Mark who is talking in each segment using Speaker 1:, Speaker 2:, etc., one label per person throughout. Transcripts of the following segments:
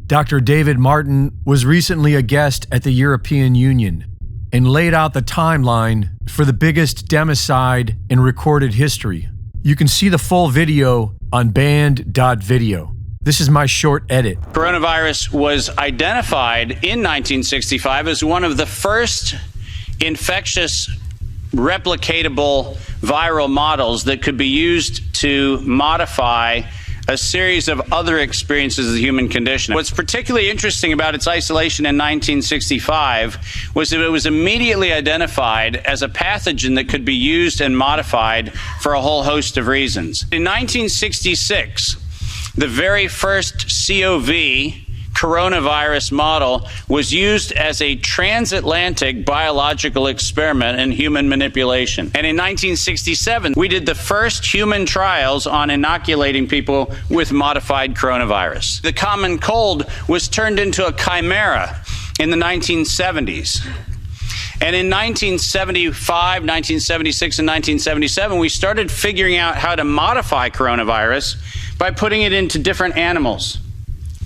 Speaker 1: Dr. David Martin was recently a guest at the European Union and laid out the timeline for the biggest democide in recorded history. You can see the full video on band.video. This is my short edit.
Speaker 2: Coronavirus was identified in 1965 as one of the first infectious replicatable viral models that could be used to modify a series of other experiences of the human condition. What's particularly interesting about its isolation in 1965 was that it was immediately identified as a pathogen that could be used and modified for a whole host of reasons. In 1966, the very first COV coronavirus model was used as a transatlantic biological experiment in human manipulation. And in 1967, we did the first human trials on inoculating people with modified coronavirus. The common cold was turned into a chimera in the 1970s. And in 1975, 1976, and 1977, we started figuring out how to modify coronavirus by putting it into different animals,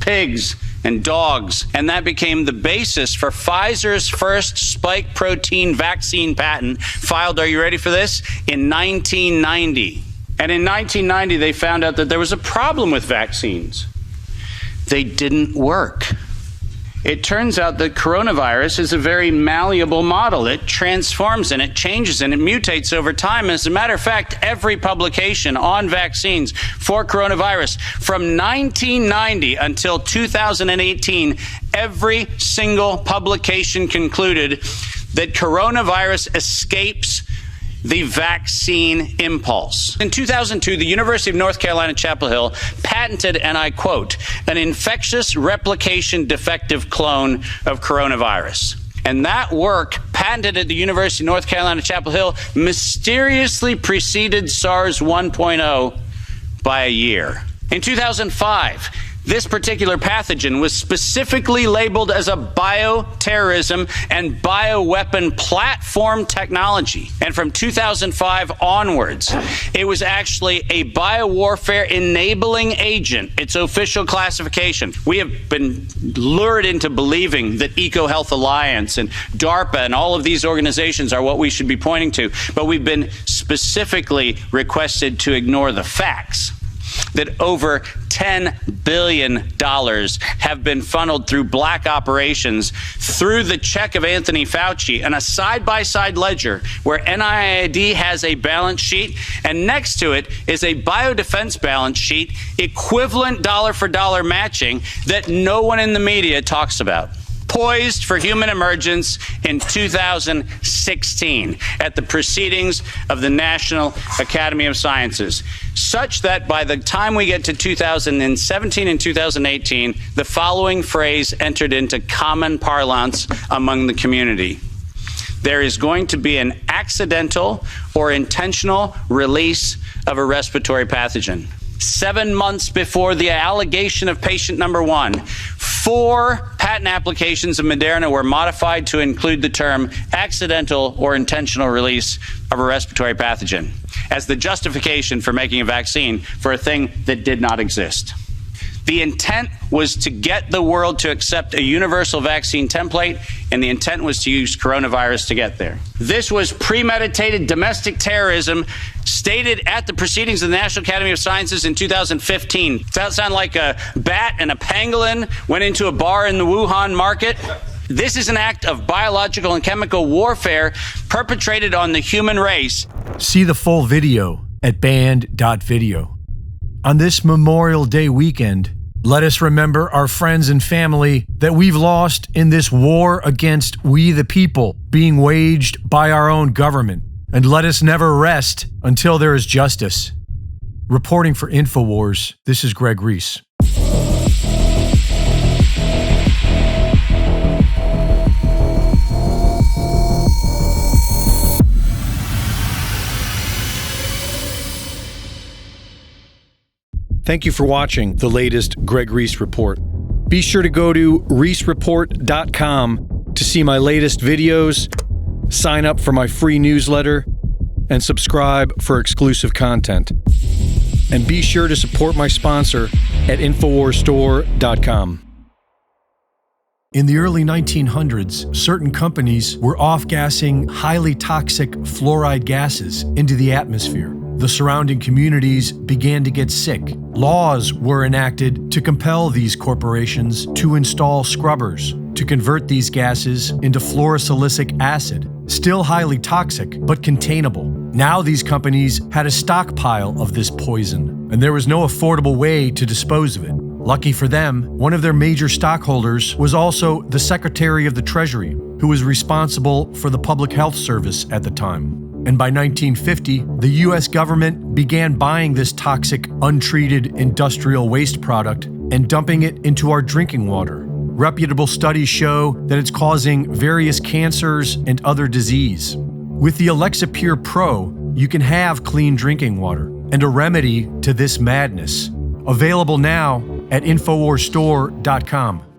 Speaker 2: pigs, and dogs, and that became the basis for Pfizer's first spike protein vaccine patent, filed, are you ready for this, in 1990. And in 1990, they found out that there was a problem with vaccines. They didn't work. It turns out that coronavirus is a very malleable model. It transforms and it changes and it mutates over time. As a matter of fact, every publication on vaccines for coronavirus from 1990 until 2018, every single publication concluded that coronavirus escapes the vaccine impulse. In 2002, the University of North Carolina, Chapel Hill patented, and I quote, an infectious replication defective clone of coronavirus. And that work, patented at the University of North Carolina, Chapel Hill, mysteriously preceded SARS 1.0 by a year. In 2005, this particular pathogen was specifically labeled as a bioterrorism and bioweapon platform technology. And from 2005 onwards, it was actually a biowarfare enabling agent, its official classification. We have been lured into believing that EcoHealth Alliance and DARPA and all of these organizations are what we should be pointing to, but we've been specifically requested to ignore the facts that over $10 billion have been funneled through black operations through the check of Anthony Fauci and a side-by-side ledger where NIAID has a balance sheet and next to it is a biodefense balance sheet equivalent dollar-for-dollar matching that no one in the media talks about. Poised for human emergence in 2016 at the proceedings of the National Academy of Sciences, such that by the time we get to 2017 and 2018, the following phrase entered into common parlance among the community. There is going to be an accidental or intentional release of a respiratory pathogen. 7 months before the allegation of patient number 1, 4 patent applications of Moderna were modified to include the term accidental or intentional release of a respiratory pathogen as the justification for making a vaccine for a thing that did not exist. The intent was to get the world to accept a universal vaccine template, and the intent was to use coronavirus to get there. This was premeditated domestic terrorism stated at the proceedings of the National Academy of Sciences in 2015. Does that sound like a bat and a pangolin went into a bar in the Wuhan market? This is an act of biological and chemical warfare perpetrated on the human race.
Speaker 1: See the full video at band.video. On this Memorial Day weekend, let us remember our friends and family that we've lost in this war against we the people being waged by our own government. And let us never rest until there is justice. Reporting for InfoWars, this is Greg Reese. Thank you for watching the latest Greg Reese Report. Be sure to go to reesereport.com to see my latest videos, sign up for my free newsletter, and subscribe for exclusive content. And be sure to support my sponsor at InfoWarsStore.com. In the early 1900s, certain companies were off-gassing highly toxic fluoride gases into the atmosphere. The surrounding communities began to get sick. Laws were enacted to compel these corporations to install scrubbers to convert these gases into fluorosilicic acid, still highly toxic but containable. Now these companies had a stockpile of this poison, and there was no affordable way to dispose of it. Lucky for them, one of their major stockholders was also the Secretary of the Treasury, who was responsible for the Public Health Service at the time. And by 1950, the US government began buying this toxic, untreated industrial waste product and dumping it into our drinking water. Reputable studies show that it's causing various cancers and other disease. With the Alexa Pure Pro, you can have clean drinking water and a remedy to this madness. Available now at InfoWarsStore.com.